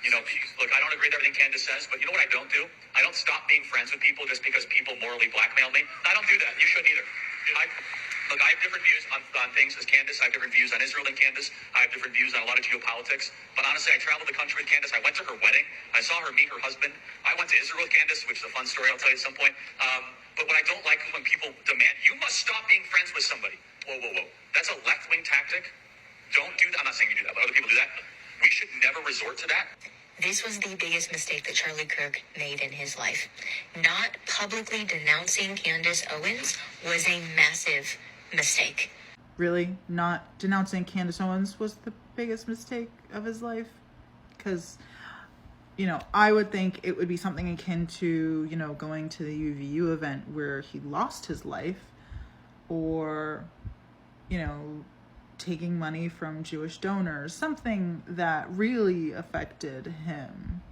Look, I don't agree with everything Candace says, but you know what I don't do? I don't stop being friends with people just because people morally blackmail me. I don't do that. You shouldn't either. Look, I have different views on things as Candace. I have different views on Israel than Candace. I have different views on a lot of geopolitics. But honestly, I traveled the country with Candace. I went to her wedding. I saw her meet her husband. I went to Israel with Candace, which is a fun story I'll tell you at some point. But what I don't like is when people demand, you must stop being friends with somebody. Whoa, whoa, whoa. That's a left-wing tactic. Don't do that. I'm not saying you do that, but other people do that. We should never resort to that. This was the biggest mistake that Charlie Kirk made in his life. Not publicly denouncing Candace Owens was a massive mistake. Really? Not denouncing Candace Owens was the biggest mistake of his life? Because, I would think it would be something akin to, going to the UVU event where he lost his life, or, taking money from Jewish donors, something that really affected him,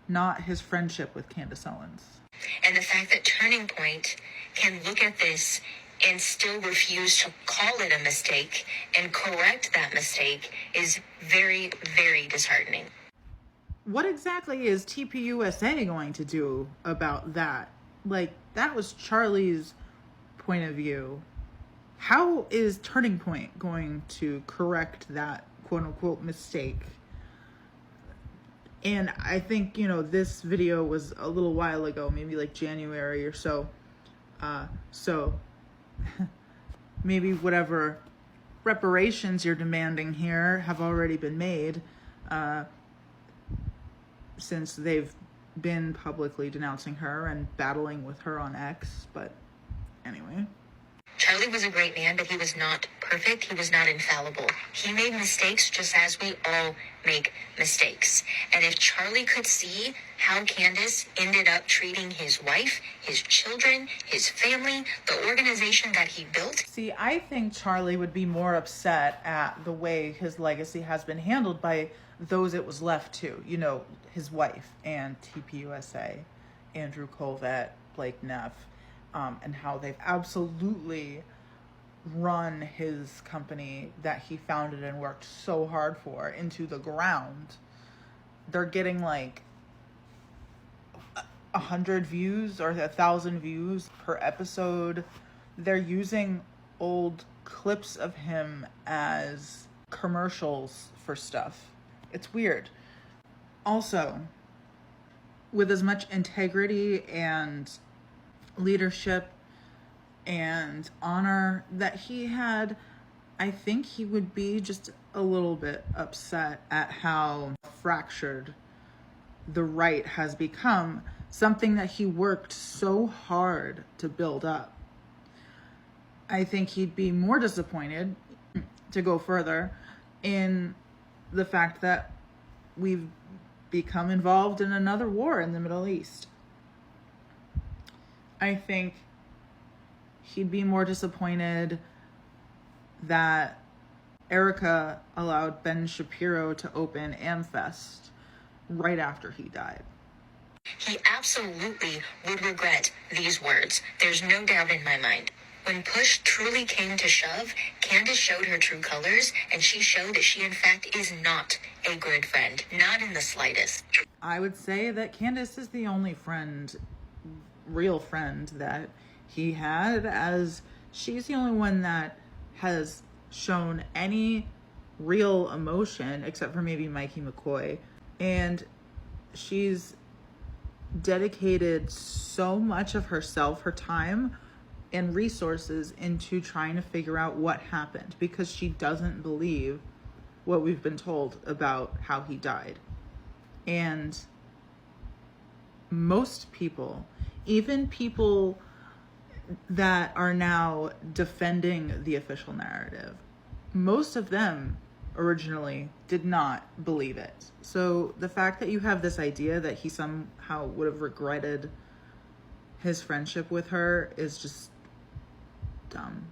not his friendship with Candace Owens. And the fact that Turning Point can look at this and still refuse to call it a mistake and correct that mistake is very, very disheartening. What exactly is TPUSA going to do about that? That was Charlie's point of view. How is Turning Point going to correct that quote-unquote mistake? And I think, this video was a little while ago, maybe January or so. So maybe whatever reparations you're demanding here have already been made, since they've been publicly denouncing her and battling with her on X. But anyway. Charlie was a great man, but he was not perfect. He was not infallible. He made mistakes just as we all make mistakes. And if Charlie could see how Candace ended up treating his wife, his children, his family, the organization that he built. See, I think Charlie would be more upset at the way his legacy has been handled by those it was left to. His wife and TPUSA, Andrew Colvett, Blake Neff. And how they've absolutely run his company that he founded and worked so hard for into the ground. They're getting 100 views or 1,000 views per episode. They're using old clips of him as commercials for stuff. It's weird. Also, with as much integrity and leadership and honor that he had, I think he would be just a little bit upset at how fractured the right has become, something that he worked so hard to build up. I think he'd be more disappointed, to go further, in the fact that we've become involved in another war in the Middle East. I think he'd be more disappointed that Erica allowed Ben Shapiro to open AmFest right after he died. He absolutely would regret these words. There's no doubt in my mind. When push truly came to shove, Candace showed her true colors, and she showed that she in fact is not a good friend. Not in the slightest. I would say that Candace is the only real friend that he had, as she's the only one that has shown any real emotion, except for maybe Mikey McCoy. And she's dedicated so much of herself, her time and resources into trying to figure out what happened, because she doesn't believe what we've been told about how he died. And most people, even people that are now defending the official narrative, most of them originally did not believe it. So the fact that you have this idea that he somehow would have regretted his friendship with her is just dumb.